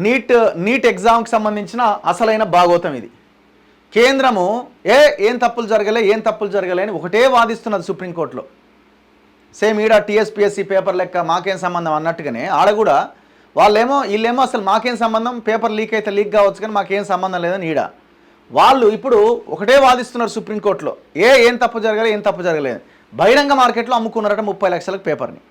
Neat neat ఎగ్జామ్కి సంబంధించిన అసలైన భాగోతం ఇది. కేంద్రము ఏం తప్పులు జరగలే అని ఒకటే వాదిస్తున్నది సుప్రీంకోర్టులో. సేమ్ ఈడ టీఎస్పీఎస్సీ పేపర్ లెక్క మాకేం సంబంధం అన్నట్టుగానే ఆడ కూడా వీళ్ళేమో అసలు మాకేం సంబంధం, పేపర్ లీక్ అయితే లీక్ కావచ్చు కానీ మాకేం సంబంధం లేదని ఈడ వాళ్ళు ఇప్పుడు ఒకటే వాదిస్తున్నారు సుప్రీంకోర్టులో. ఏం తప్పు జరగలేదు. బహిరంగ మార్కెట్లో అమ్ముకున్నారట 30 లక్షలకు పేపర్ని.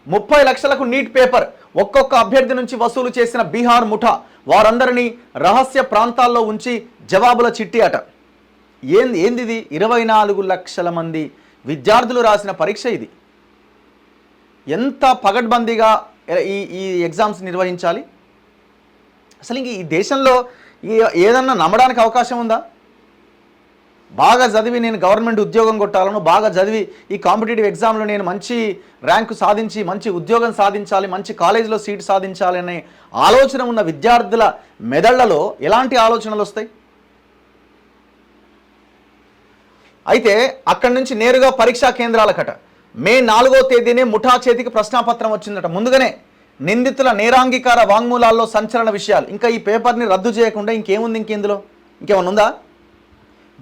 30 లక్షలకు నీట్ పేపర్ ఒక్కొక్క అభ్యర్థి నుంచి వసూలు చేసిన బీహార్ ముఠా వారందరినీ రహస్య ప్రాంతాల్లో ఉంచి జవాబుల చిట్టి అట. ఏంది ఇది? 24 లక్షల మంది విద్యార్థులు రాసిన పరీక్ష ఇది. ఎంత పగడ్బందీగా ఈ ఎగ్జామ్స్ నిర్వహించాలి? అసలు ఇంక ఈ దేశంలో ఏదన్నా నమ్మడానికి అవకాశం ఉందా? బాగా చదివి నేను గవర్నమెంట్ ఉద్యోగం కొట్టాలను, బాగా చదివి ఈ కాంపిటేటివ్ ఎగ్జామ్లో నేను మంచి ర్యాంకు సాధించి మంచి ఉద్యోగం సాధించాలి, మంచి కాలేజీలో సీట్ సాధించాలి అనే ఆలోచన ఉన్న విద్యార్థుల మెదళ్లలో ఎలాంటి ఆలోచనలు వస్తాయి? అయితే అక్కడి నుంచి నేరుగా పరీక్షా కేంద్రాలకట మే 4వ తేదీనే ముఠా చేతికి ప్రశ్నాపత్రం వచ్చిందట. ముందుగానే నిందితుల నేరాంగీకార వాంగ్మూలాల్లో సంచలన విషయాలు. ఇంకా ఈ పేపర్ని రద్దు చేయకుండా ఇంకేముంది? ఇంకేమన్నా ఉందా?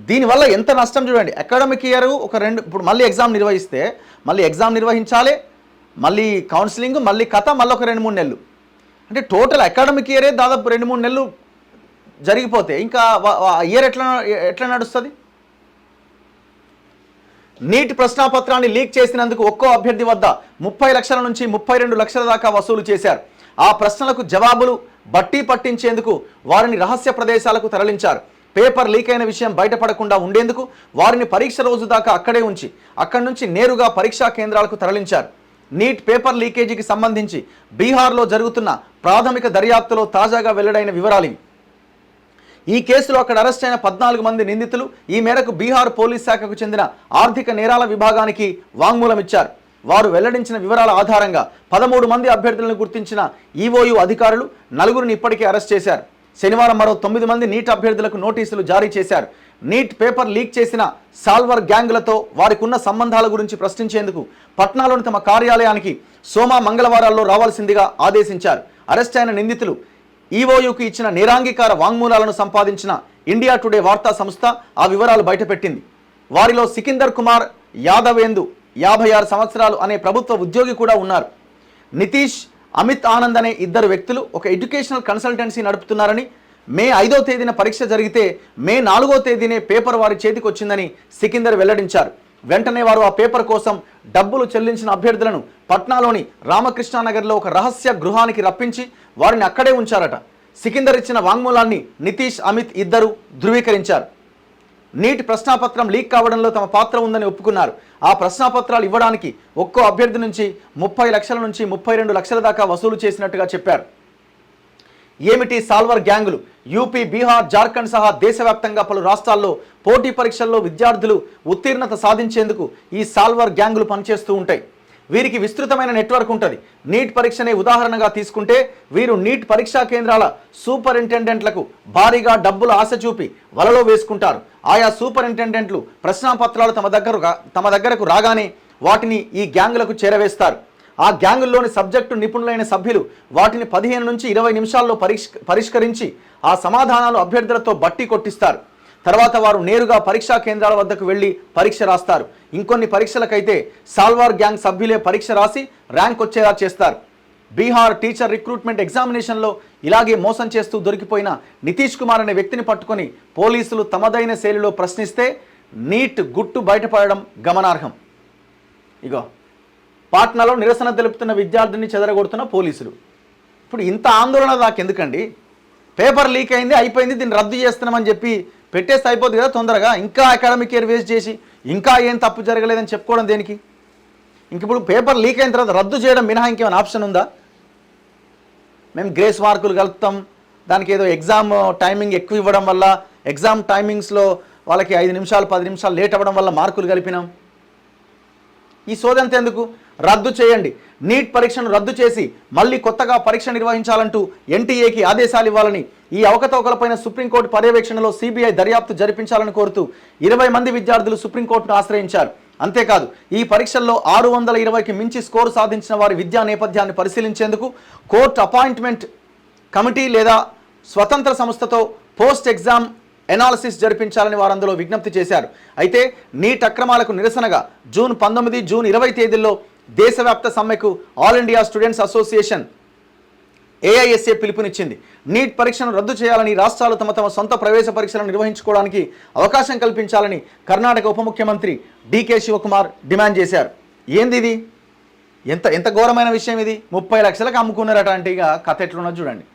దీనివల్ల ఎంత నష్టం చూడండి. అకాడమిక్ ఇయర్ ఇప్పుడు మళ్ళీ ఎగ్జామ్ నిర్వహిస్తే మళ్ళీ ఎగ్జామ్ నిర్వహించాలి, మళ్ళీ కౌన్సిలింగ్, మళ్ళీ కథ, మళ్ళీ ఒక 2-3 నెలలు. అంటే టోటల్ అకాడమిక్ ఇయరే దాదాపు 2-3 నెలలు జరిగిపోతే ఇంకా ఇయర్ ఎట్లా నడుస్తుంది? నీట్ ప్రశ్నాపత్రాన్ని లీక్ చేసినందుకు ఒక్కో అభ్యర్థి వద్ద 30 లక్షల నుంచి 32 లక్షల దాకా వసూలు చేశారు. ఆ ప్రశ్నలకు జవాబులు బట్టి పట్టించేందుకు వారిని రహస్య ప్రదేశాలకు తరలించారు. పేపర్ లీక్ అయిన విషయం బయటపడకుండా ఉండేందుకు వారిని పరీక్ష రోజు దాకా అక్కడే ఉంచి అక్కడి నుంచి నేరుగా పరీక్షా కేంద్రాలకు తరలించారు. నీట్ పేపర్ లీకేజీకి సంబంధించి బీహార్లో జరుగుతున్న ప్రాథమిక దర్యాప్తులో తాజాగా వెల్లడైన వివరాలు ఇవి. ఈ కేసులో అక్కడ అరెస్ట్ అయిన 14 మంది నిందితులు ఈ మేరకు బీహార్ పోలీస్ శాఖకు చెందిన ఆర్థిక నేరాల విభాగానికి వాంగ్మూలం ఇచ్చారు. వారు వెల్లడించిన వివరాల ఆధారంగా 13 మంది అభ్యర్థులను గుర్తించిన ఈఓయూ అధికారులు 4గురిని ఇప్పటికే అరెస్ట్ చేశారు. శనివారం మరో 9 మంది నీట్ అభ్యర్థులకు నోటీసులు జారీ చేశారు. నీట్ పేపర్ లీక్ చేసిన సాల్వర్ గ్యాంగులతో వారికి ఉన్న సంబంధాల గురించి ప్రశ్నించేందుకు పట్నాలోని తమ కార్యాలయానికి మంగళవారాల్లో రావాల్సిందిగా ఆదేశించారు. అరెస్ట్ అయిన నిందితులు ఈఓయూకి ఇచ్చిన నేరాంగీకార వాంగ్మూలాలను సంపాదించిన ఇండియా టుడే వార్తా సంస్థ ఆ వివరాలు బయటపెట్టింది. వారిలో సికిందర్ కుమార్ యాదవేందు 56 సంవత్సరాలు అనే ప్రభుత్వ ఉద్యోగి కూడా ఉన్నారు. నితీష్ అమిత్ ఆనంద్ అనే 2 వ్యక్తులు ఒక ఎడ్యుకేషనల్ కన్సల్టెన్సీ నడుపుతున్నారని, మే 5వ తేదీన పరీక్ష జరిగితే మే 4వ తేదీనే పేపర్ వారి చేతికి వచ్చిందని సికిందర్ వెల్లడించారు. వెంటనే వారు ఆ పేపర్ కోసం డబ్బులు చెల్లించిన అభ్యర్థులను పట్నాలోని రామకృష్ణానగర్లో ఒక రహస్య గృహానికి రప్పించి వారిని అక్కడే ఉంచారట. సికిందర్ ఇచ్చిన వాంగ్మూలాన్ని నితీష్, అమిత్ 2 ధృవీకరించారు. నీట్ ప్రశ్నాపత్రం లీక్ కావడంలో తమ పాత్ర ఉందని ఒప్పుకున్నారు. ఆ ప్రశ్నాపత్రాలు ఇవ్వడానికి ఒక్కో అభ్యర్థి నుంచి 30 లక్షల నుంచి 32 లక్షల దాకా వసూలు చేసినట్టుగా చెప్పారు. ఏమిటి సాల్వర్ గ్యాంగులు? యూపీ, బీహార్, జార్ఖండ్ సహా దేశవ్యాప్తంగా పలు రాష్ట్రాల్లో పోటీ పరీక్షల్లో విద్యార్థులు ఉత్తీర్ణత సాధించేందుకు ఈ సాల్వర్ గ్యాంగులు పనిచేస్తూ ఉంటాయి. వీరికి విస్తృతమైన నెట్వర్క్ ఉంటుంది. నీట్ పరీక్షనే ఉదాహరణగా తీసుకుంటే వీరు నీట్ పరీక్షా కేంద్రాల సూపరింటెండెంట్లకు భారీగా డబ్బులు ఆశ చూపి వలలో వేసుకుంటారు. ఆయా సూపరింటెండెంట్లు ప్రశ్నాపత్రాలు తమ దగ్గరకు రాగానే వాటిని ఈ గ్యాంగులకు చేరవేస్తారు. ఆ గ్యాంగుల్లోని సబ్జెక్టు నిపుణులైన సభ్యులు వాటిని 15 నుంచి 20 నిమిషాల్లో పరిష్కరించి ఆ సమాధానాలు అభ్యర్థులతో బట్టి కొట్టిస్తారు. తర్వాత వారు నేరుగా పరీక్షా కేంద్రాల వద్దకు వెళ్లి పరీక్ష రాస్తారు. ఇంకొన్ని పరీక్షలకైతే సాల్వార్ గ్యాంగ్ సభ్యులే పరీక్ష రాసి ర్యాంక్ వచ్చేలా చేస్తారు. బీహార్ టీచర్ రిక్రూట్మెంట్ ఎగ్జామినేషన్లో ఇలాగే మోసం చేస్తూ దొరికిపోయిన నితీష్ కుమార్ అనే వ్యక్తిని పట్టుకొని పోలీసులు తమదైన శైలిలో ప్రశ్నిస్తే నీట్ గుట్టు బయటపడడం గమనార్హం. ఇగో పాట్నాలో నిరసన తెలుపుతున్న విద్యార్థిని చెదరగొడుతున్న పోలీసులు. ఇప్పుడు ఇంత ఆందోళన దాకెందుకండి? పేపర్ లీక్ అయింది, అయిపోయింది, దీన్ని రద్దు చేస్తున్నామని చెప్పి పెట్టేస్తే అయిపోతుంది కదా తొందరగా. ఇంకా అకాడమిక్ ఇయర్ వేస్ట్ చేసి ఇంకా ఏం తప్పు జరగలేదని చెప్పుకోవడం దేనికి? ఇంక ఇప్పుడు పేపర్ లీక్ అయిన తర్వాత రద్దు చేయడం మినహా ఇంకేమైనా ఆప్షన్ ఉందా? మేము గ్రేస్ మార్కులు కలుపుతాం, దానికి ఏదో ఎగ్జామ్ టైమింగ్ ఎక్కువ ఇవ్వడం వల్ల ఎగ్జామ్ టైమింగ్స్లో వాళ్ళకి 5 నిమిషాలు 10 నిమిషాలు లేట్ అవ్వడం వల్ల మార్కులు కలిపినాం. ఈ సోదంతా ఎందుకు? రద్దు చేయండి. నీట్ పరీక్షను రద్దు చేసి మళ్ళీ కొత్తగా పరీక్ష నిర్వహించాలంటూ ఎన్టీఏకి ఆదేశాలు ఇవ్వాలని, ఈ అవకతవకలపైన సుప్రీంకోర్టు పర్యవేక్షణలో సిబిఐ దర్యాప్తు జరిపించాలని కోరుతూ 20 మంది విద్యార్థులు సుప్రీంకోర్టును ఆశ్రయించారు. అంతేకాదు ఈ పరీక్షల్లో 620కి మించి స్కోరు సాధించిన వారి విద్యా నేపథ్యాన్ని పరిశీలించేందుకు కోర్టు అపాయింట్మెంట్ కమిటీ లేదా స్వతంత్ర సంస్థతో పోస్ట్ ఎగ్జామ్ ఎనాలిసిస్ జరిపించాలని వారు అందులో విజ్ఞప్తి చేశారు. అయితే నీట్ అక్రమాలకు నిరసనగా జూన్ 19, జూన్ 20 తేదీల్లో దేశవ్యాప్త సమ్మెకు all India students association AISA పిలుపునిచ్చింది. నీట్ పరీక్షను రద్దు చేయాలని, రాష్ట్రాలు తమ తమ సొంత ప్రవేశ పరీక్షలను నిర్వహించుకోవడానికి అవకాశం కల్పించాలని కర్ణాటక ఉప ముఖ్యమంత్రి DK శివకుమార్ డిమాండ్ చేశారు. ఏంది ఇది? ఎంత ఘోరమైన విషయం ఇది? 30 లక్షలకు అమ్ముకున్నారట అంటే ఇక కథ ఎట్లున్నది చూడండి.